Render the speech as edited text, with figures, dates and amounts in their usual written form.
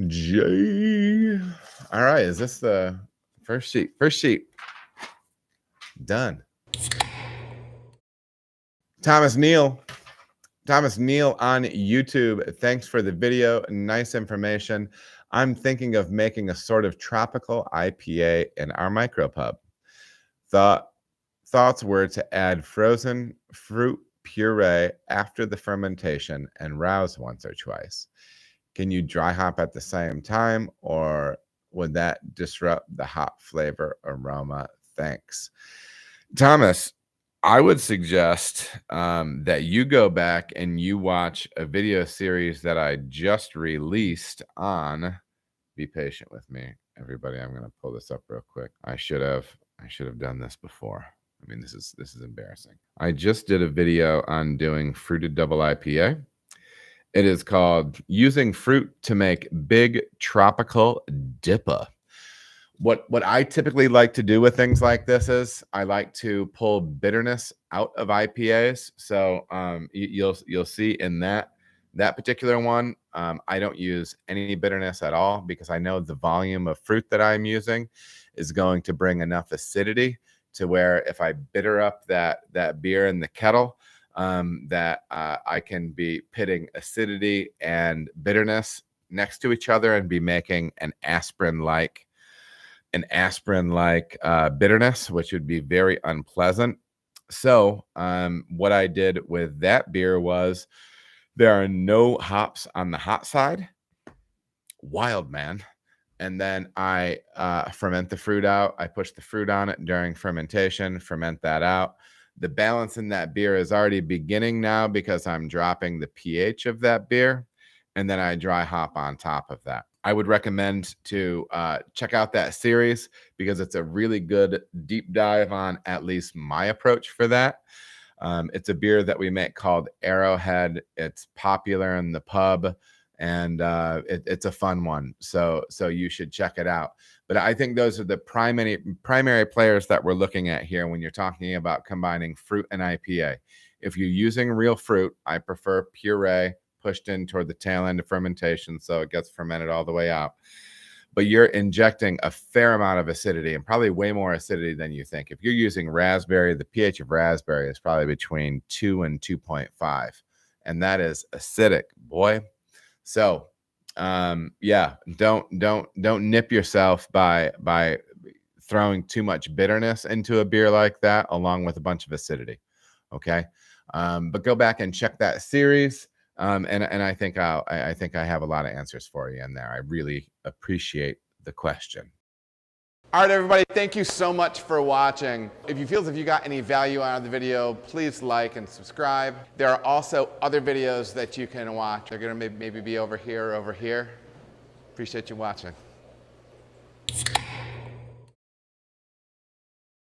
J. All right, is this the first sheet? First sheet. Done. Thomas Neal on YouTube. Thanks for the video. Nice information. I'm thinking of making a sort of tropical IPA in our micropub. Thoughts were to add frozen fruit puree after the fermentation and rouse once or twice. Can you dry hop at the same time, or would that disrupt the hop flavor aroma? Thanks. Thomas, I would suggest that you go back and you watch a video series that I just released on. Be patient with me, everybody. I'm going to pull this up real quick. I should have done this before. I mean, this is embarrassing. I just did a video on doing fruited double IPA. It is called Using Fruit to Make Big Tropical Dippa. What I typically like to do with things like this is I like to pull bitterness out of IPAs. So you'll see in that particular one, I don't use any bitterness at all because I know the volume of fruit that I'm using is going to bring enough acidity to where if I bitter up that beer in the kettle, that I can be pitting acidity and bitterness next to each other and be making an aspirin-like bitterness, which would be very unpleasant. So what I did with that beer was there are no hops on the hot side. Wild, man. And then I ferment the fruit out. I push the fruit on it during fermentation, ferment that out. The balance in that beer is already beginning now because I'm dropping the pH of that beer. And then I dry hop on top of that. I would recommend to check out that series because it's a really good deep dive on at least my approach for that. It's a beer that we make called Arrowhead. It's popular in the pub, and it's a fun one. So you should check it out. But I think those are the primary players that we're looking at here when you're talking about combining fruit and IPA. If you're using real fruit, I prefer puree pushed in toward the tail end of fermentation so it gets fermented all the way out. But you're injecting a fair amount of acidity and probably way more acidity than you think. If you're using raspberry, the pH of raspberry is probably between 2 and 2.5. And that is acidic, boy. So yeah, don't nip yourself by throwing too much bitterness into a beer like that along with a bunch of acidity. Okay. But go back and check that series. And I think I have a lot of answers for you in there. I really appreciate the question. All right, everybody, thank you so much for watching. If you feel as if you got any value out of the video, please like and subscribe. There are also other videos that you can watch. They're going to maybe be over here or over here. Appreciate you watching.